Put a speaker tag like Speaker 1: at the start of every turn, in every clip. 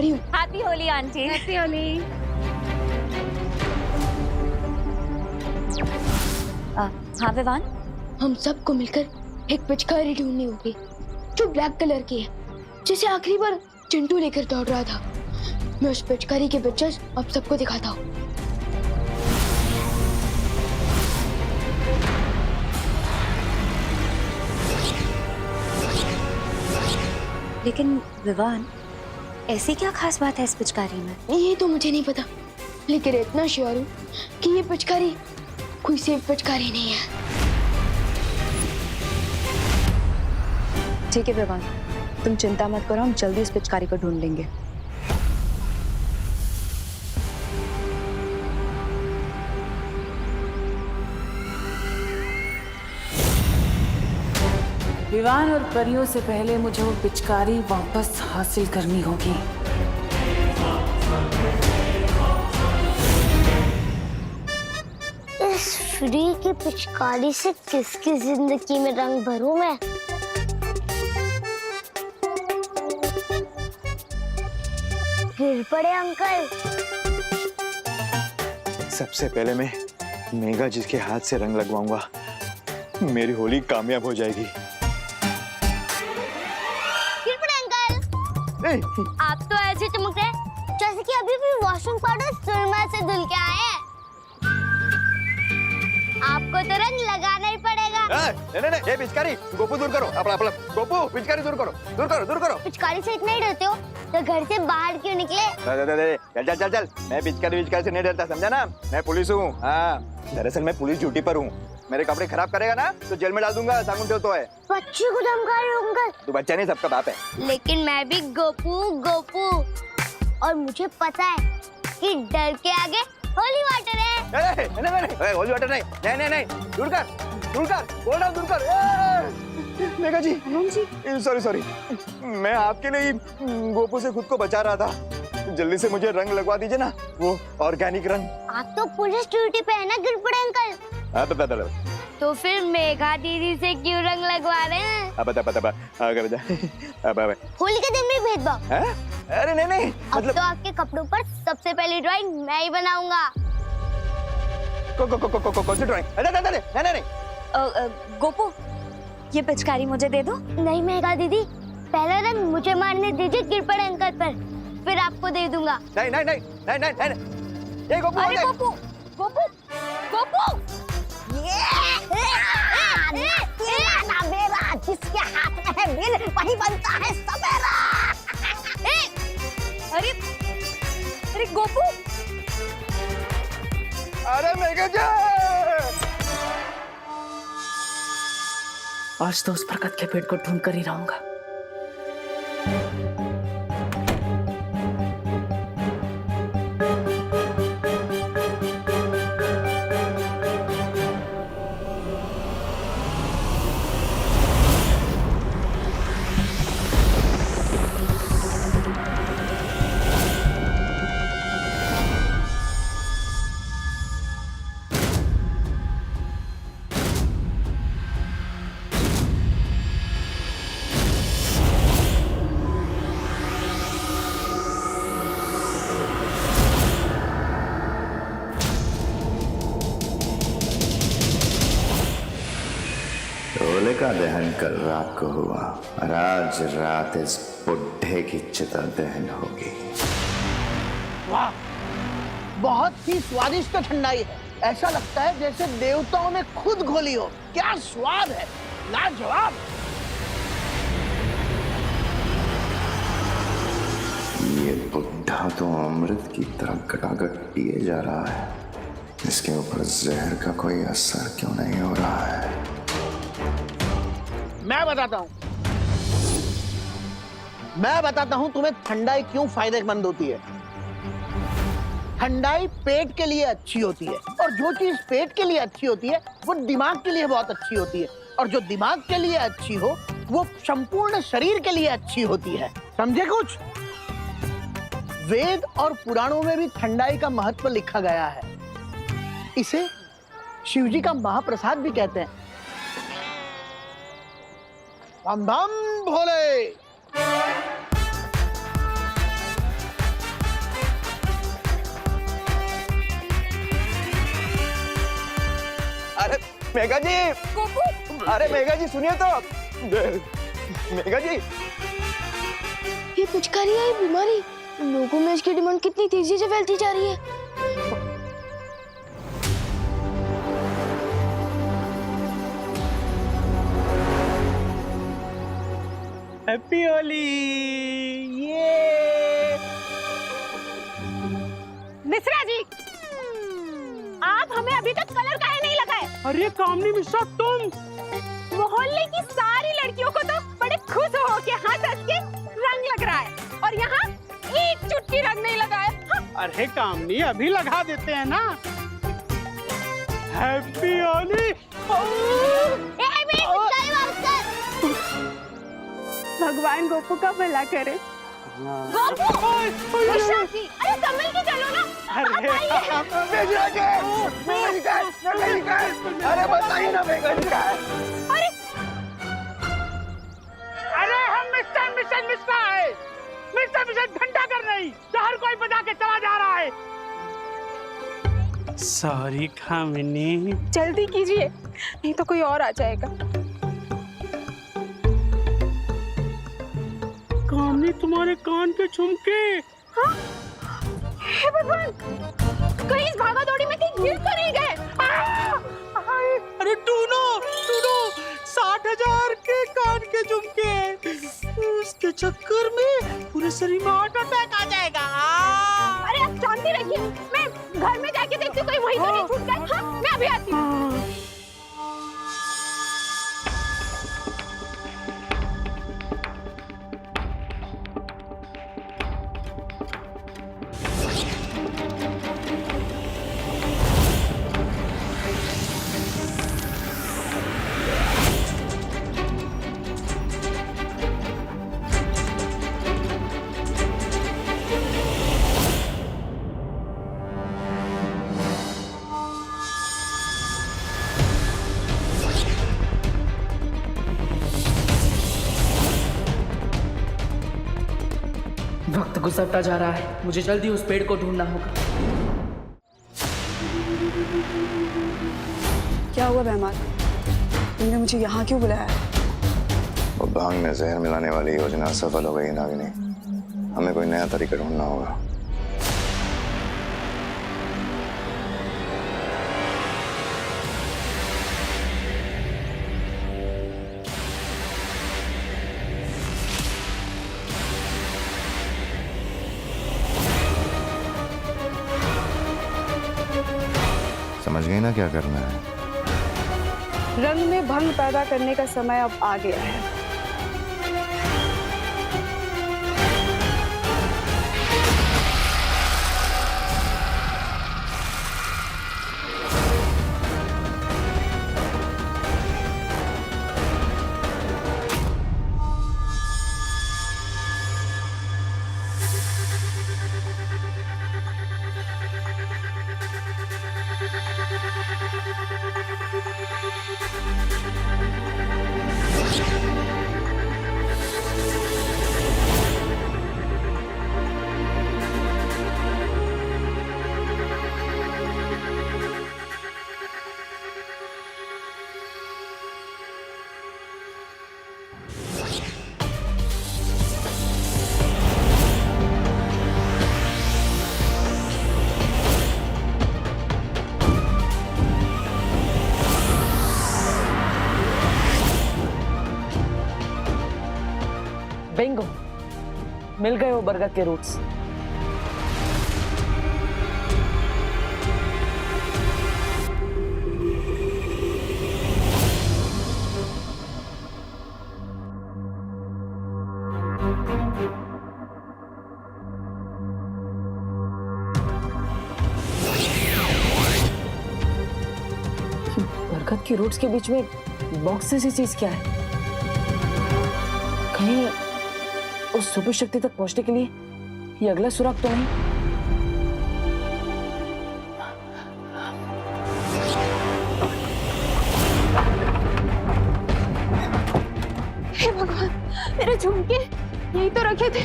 Speaker 1: रही हूँ।
Speaker 2: Happy Holi aunty.
Speaker 3: Happy Holi.
Speaker 2: हाँ विवान,
Speaker 1: हम सबको मिलकर एक पिचकारी ढूंढनी होगी जो ब्लैक कलर की है, जिसे आखिरी बार चिंटू लेकर दौड़ रहा था। मैं उस पिचकारी के पिक्चर्स आप सबको दिखाता हूँ।
Speaker 2: लेकिन विवान, ऐसी क्या खास बात है इस पिचकारी में?
Speaker 1: ये तो मुझे नहीं पता, लेकिन इतना श्योर हूँ कि ये पिचकारी कोई सेफ पिचकारी नहीं है।
Speaker 4: ठीक है विवान, तुम चिंता मत करो, हम जल्दी इस पिचकारी को ढूंढ लेंगे।
Speaker 5: विवान और परियों से पहले मुझे वो पिचकारी वापस हासिल करनी होगी।
Speaker 6: इस फ्री की पिचकारी से किसकी जिंदगी में रंग भरूं मैं? गिर पड़े अंकल।
Speaker 7: सबसे पहले मैं मेघा जी के हाथ से रंग लगवाऊंगा, मेरी होली कामयाब हो जाएगी।
Speaker 6: गिर पड़े अंकल। आप तो ऐसे चमक रहे हैं जैसे कि अभी भी वॉशिंग पाउडर सुरमा से धुल के आए हैं। आपको तो रंग लगाना ही पड़ेगा।
Speaker 7: नहीं, ये पिचकारी गोपू दूर करो, अपना गोपू पिचकारी दूर करो।
Speaker 6: पिचकारी से इतना ही डरते हो तो घर से बाहर क्यों निकले?
Speaker 7: चल, मैं पिचकारी से नहीं डरता, समझा ना? मैं पुलिस हूँ। हाँ, दरअसल मैं पुलिस ड्यूटी पर हूँ। मेरे कपड़े खराब करेगा ना तो जेल में डाल दूंगा, साबुन तो है।
Speaker 6: बच्चे को धमका रहे हो अंकल?
Speaker 7: तू बच्चा नहीं, सबका बाप है।
Speaker 6: लेकिन मैं भी गोपू और मुझे पता है कि डर के आगे होली वाटर है।
Speaker 7: नहीं, होली वाटर नहीं, दूर कर, बोल रहा हूँ दूर कर। मेघा जी, सॉरी, मैं आपके लिए गोपू से खुद को बचा रहा था। जल्दी से मुझे रंग लगवा दीजिए ना, वो ऑर्गेनिक रंग।
Speaker 6: आप तो पुलिस ड्यूटी पे है ना गिर पड़े अंकल? तो फिर मेघा दीदी से क्यों रंग लगवा रहे हैं? होली के दिन भी भेदभाव?
Speaker 7: अरे नहीं,
Speaker 6: अब तो आपके कपड़ों पर सबसे पहली ड्राइंग मैं ही बनाऊंगा।
Speaker 7: कौन सी ड्राइंग? नहीं।
Speaker 2: गोपू, ये पिचकारी मुझे दे दो।
Speaker 6: नहीं मेघा दीदी, पहला रंग मुझे मारने दीजिए गिर पड़े अंकल पर, फिर आपको दे दूंगा।
Speaker 7: नहीं। ये गोपू,
Speaker 2: अरे गोपू,
Speaker 6: जिसके हाथ में है बिल वही बनता है सवेरा।
Speaker 2: अरे गोपू,
Speaker 7: अरे मेघा जी,
Speaker 5: आज तो उस बरकत के पेड़ को ढूंढ कर ही रहूंगा।
Speaker 8: होलिका दहन कल रात को हुआ और आज रात इस बुढ़े की चिता दहन होगी।
Speaker 9: वाह, बहुत ही स्वादिष्ट ठंडाई है। ऐसा लगता है जैसे देवताओं ने खुद घोली हो। क्या स्वाद है, लाजवाब।
Speaker 8: ये बुढ़ा तो अमृत की तरह गटागट पिए जा रहा है, इसके ऊपर जहर का कोई असर क्यों नहीं हो रहा है?
Speaker 9: मैं बताता हूं तुम्हें ठंडाई क्यों फायदेमंद होती है। ठंडाई पेट के लिए अच्छी होती है, और जो चीज पेट के लिए अच्छी होती है वो दिमाग के लिए बहुत अच्छी होती है, और जो दिमाग के लिए अच्छी हो वो संपूर्ण शरीर के लिए अच्छी होती है। समझे कुछ? वेद और पुराणों में भी ठंडाई का महत्व लिखा गया है। इसे शिवजी का महाप्रसाद भी कहते हैं। धम धम भोले।
Speaker 7: मेघा जी, अरे मेघा जी सुनिए तो, मेघा जी।
Speaker 1: ये पिचकारी है, ये बीमारी, लोगों में इसकी डिमांड कितनी तेजी से फैलती जा रही है।
Speaker 3: हैप्पी होली। ये
Speaker 10: मिश्रा जी, आप हमें अभी तक कलर काहे नहीं लगाए?
Speaker 3: अरे कामनी मिश्रा तुम,
Speaker 10: मोहल्ले की सारी लड़कियों को तो बड़े खुश हो के हंस हंस के रंग लग रहा है, और यहाँ एक चुटकी रंग नहीं लगाए। हाँ।
Speaker 3: अरे कामनी अभी लगा देते हैं ना। हैप्पी होली।
Speaker 10: भगवान गोपू का भला करे। गोपू, मिश्रा जी, अरे संभल के चलो ना।
Speaker 3: अरे
Speaker 7: मेघा जी, अरे बताइए ना मेघा जी क्या है?
Speaker 3: अरे हम मिस्टर मिश्रा है। मिस्टर घंटा कर नहीं, हर कोई बजा के चला जा रहा है। सॉरी कामिनी।
Speaker 10: जल्दी कीजिए, नहीं तो कोई और आ जाएगा।
Speaker 3: कामनी तुम्हारे कान के झुमके।
Speaker 10: हाँ? हे भगवान, कहीं इस भागा दौड़ी में कहीं गिर तो नहीं गए?
Speaker 3: अरे टूनो 60,000 के कान के झुमके, उसके चक्कर में पूरे शरीर में हार्ट अटैक आ जाएगा।
Speaker 10: अरे आप शांति रखिए, मैं घर में जाके देखती हूँ, कोई वही तो नहीं छूट गए। हाँ, मैं अभी आती हूँ।
Speaker 11: वक्त गुजरता जा रहा है, मुझे जल्दी उस पेड़ को ढूंढना होगा।
Speaker 4: क्या हुआ मेहमान, तुमने मुझे यहाँ क्यों बुलाया?
Speaker 8: वो भांग में जहर मिलाने वाली योजना सफल हो गई नागिनी। हमें कोई नया तरीका ढूंढना होगा। समझ गई ना क्या करना है?
Speaker 4: रंग में भंग पैदा करने का समय अब आ गया है।
Speaker 11: बिंगो, मिल गए वो बरगद के रूट्स। बरगद की रूट्स के बीच में बॉक्स जैसी चीज क्या है? कहीं उस सुपर शक्ति तक पहुंचने के लिए ये अगला सुराग तो नहीं?
Speaker 10: हे भगवान, मेरे झुमके यही तो रखे थे।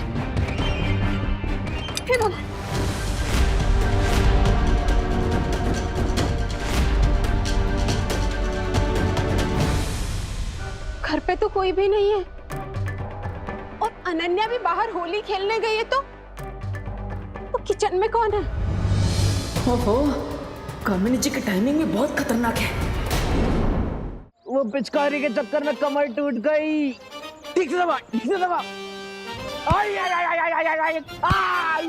Speaker 10: हे भगवान, कोई भी नहीं है और अनन्या भी बाहर होली खेलने गई है, तो किचन में कौन है?
Speaker 11: ओहो, कामिनी जी की टाइमिंग भी बहुत खतरनाक है।
Speaker 9: वो पिचकारी के चक्कर में कमर टूट गई। ठीक से दबा, ठीक से दबा। आई आई आई आई आई आई आई आई।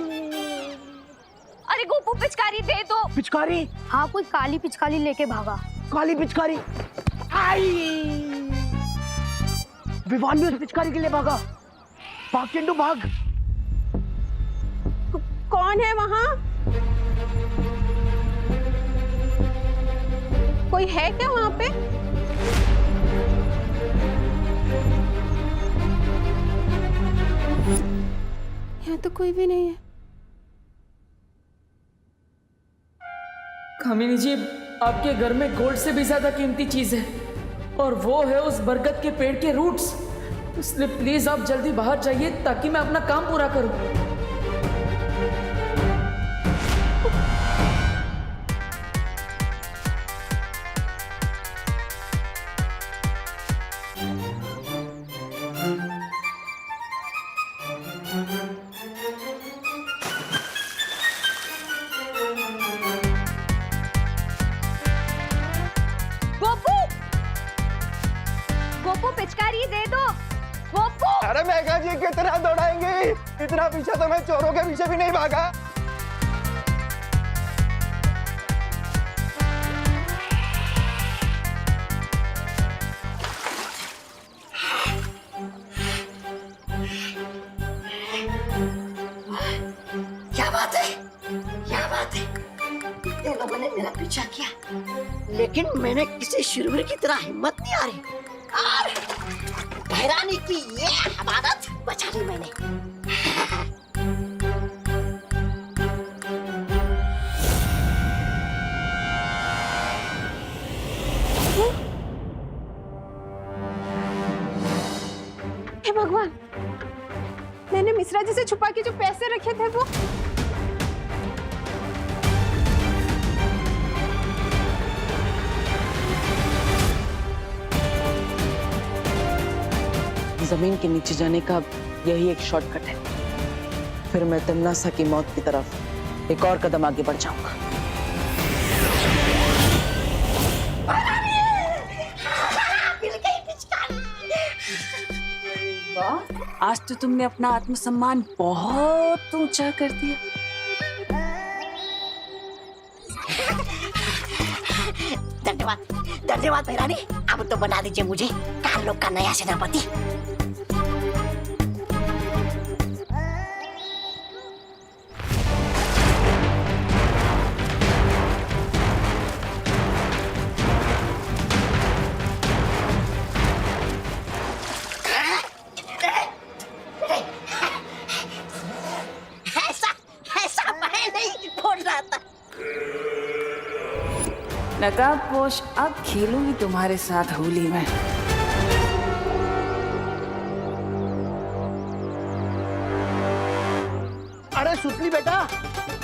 Speaker 6: अरे गोपू पिचकारी दे दो।
Speaker 9: पिचकारी?
Speaker 6: हाँ, कोई काली पिचकारी लेके भागा।
Speaker 9: काली पिचकारी? आई। विवान भी उस पिचकारी के लिए भागा। भाग चिंटू भाग।
Speaker 10: कौन है वहाँ? कोई है क्या वहाँ पे? यहाँ तो कोई भी नहीं है।
Speaker 11: कामिनी जी, आपके घर में गोल्ड से भी ज्यादा कीमती चीज है और वो है उस बरगद के पेड़ के रूट्स। इसलिए प्लीज आप जल्दी बाहर जाइए ताकि मैं अपना काम पूरा करूं।
Speaker 6: गोपू पिचकारी दे दो। गोपू!
Speaker 7: अरे मेघा जी कितना दौड़ाएंगे, इतना पीछे तो मैं चोरों के पीछे भी नहीं भागा।
Speaker 9: क्या बात है, क्या बात है। इतने लोगों ने मेरा पीछा किया, लेकिन मैंने किसी शुरवीर की तरह हिम्मत नहीं आ रही। और हैरानी की ये हमारत बचा ली मैंने।
Speaker 10: हे भगवान, मैंने मिश्रा जी से छुपा के जो पैसे रखे थे वो।
Speaker 11: जमीन के नीचे जाने का यही एक शॉर्टकट है। फिर मैं तन्नासा की मौत की तरफ एक और कदम आगे बढ़ जाऊंगा। आज तो तुमने अपना आत्मसम्मान बहुत ऊंचा कर दिया।
Speaker 9: धन्यवाद, धन्यवाद भैरानी। अब तो बना दीजिए मुझे काल लोग का नया सेनापति। ऐसा मैं नहीं बोल रहा था।
Speaker 5: नकाबपोश, अब खेलूंगी तुम्हारे साथ होली में।
Speaker 9: अरे सुतली बेटा,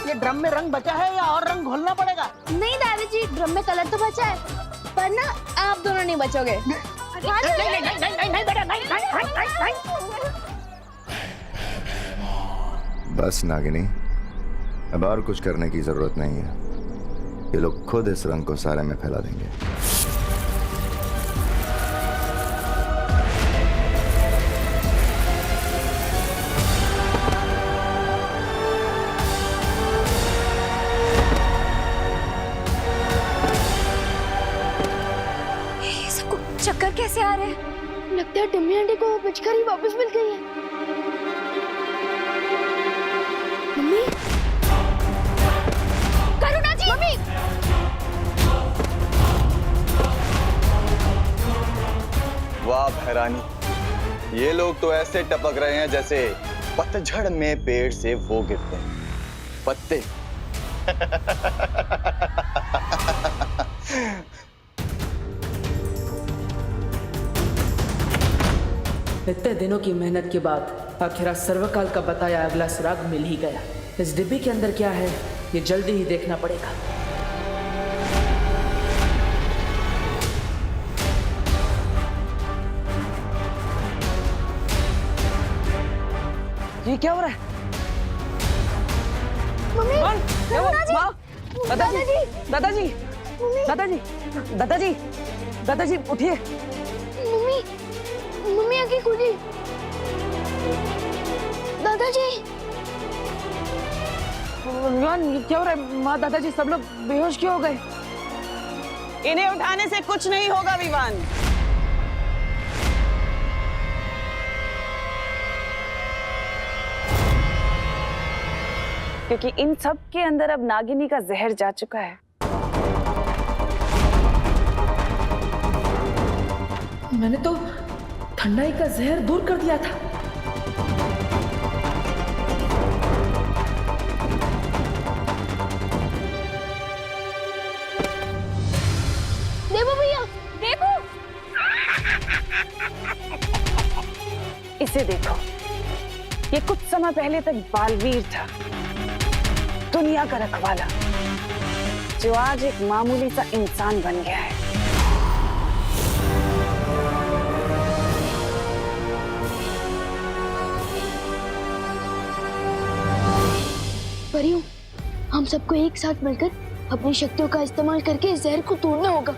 Speaker 9: ये ड्रम में रंग बचा है या और रंग घोलना पड़ेगा?
Speaker 6: नहीं दादाजी, ड्रम में कलर तो बचा है, पर ना आप दोनों नहीं बचोगे।
Speaker 8: बस नागिनी, अब और कुछ करने की जरूरत नहीं है। ये लोग खुद इस रंग को सारे में फैला देंगे।
Speaker 2: ये सबको चक्कर कैसे आ रहे हैं?
Speaker 1: लगता है टम्मी आंटी को वो पिचकारी वापस मिल गई है। मम्मी,
Speaker 6: करुणा जी! मम्मी!
Speaker 7: वाह भैरानी, ये लोग तो ऐसे टपक रहे हैं जैसे पतझड़ में पेड़ से वो गिरते हैं पत्ते।
Speaker 11: इतने दिनों की मेहनत के बाद आखिर सर्वकाल का बताया अगला सुराग मिल ही गया। इस डिब्बी के अंदर क्या है ये जल्दी ही देखना पड़ेगा। ये क्या हो रहा है?
Speaker 1: मम्मी,
Speaker 11: कौन? क्या वो?
Speaker 1: दादाजी!
Speaker 11: माँ? दादाजी! दादाजी! दादाजी! दादाजी! दादाजी उठिए!
Speaker 1: मम्मी, मम्मी आंखें खुली। दादाजी!
Speaker 11: विवान, ये क्या हो रहा है? माँ, दादाजी सब लोग बेहोश क्यों हो गए?
Speaker 10: इन्हें उठाने से कुछ नहीं होगा विवान। क्योंकि इन सब के अंदर अब नागिनी का जहर जा चुका है।
Speaker 11: मैंने तो ठंडाई का जहर दूर कर दिया था।
Speaker 1: देखो भैया, देखो।
Speaker 10: इसे देखो, ये कुछ समय पहले तक बालवीर था, दुनिया का रखवाला, जो आज एक मामूली सा इंसान बन गया है।
Speaker 1: परियों, हम सबको एक साथ मिलकर अपनी शक्तियों का इस्तेमाल करके इस जहर को तोड़ना होगा।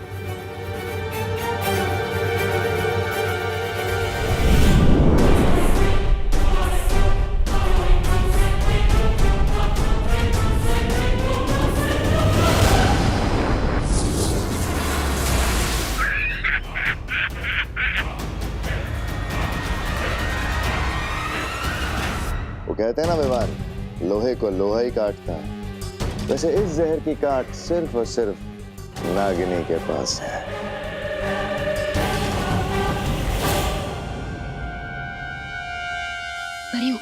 Speaker 8: वो कहते हैं ना विवान, लोहे को लोहा ही काटता है। वैसे इस जहर की काट सिर्फ और सिर्फ नागिनी के पास है।
Speaker 1: परियों,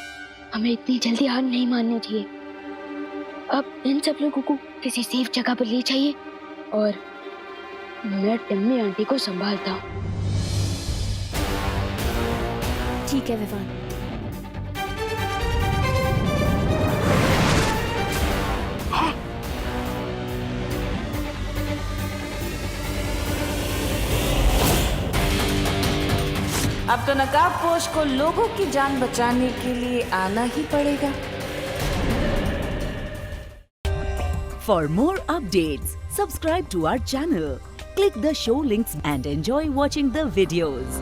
Speaker 1: हमें इतनी जल्दी हार नहीं माननी चाहिए। अब इन सब लोगों को किसी सेफ जगह पर ले जाइए और मैं टम्मी आंटी को संभालता हूँ।
Speaker 2: ठीक है विवान।
Speaker 5: अब तो नकाबपोश को लोगों की जान बचाने के लिए आना ही पड़ेगा।
Speaker 12: For more updates, subscribe to our channel, click the show links and enjoy watching the videos.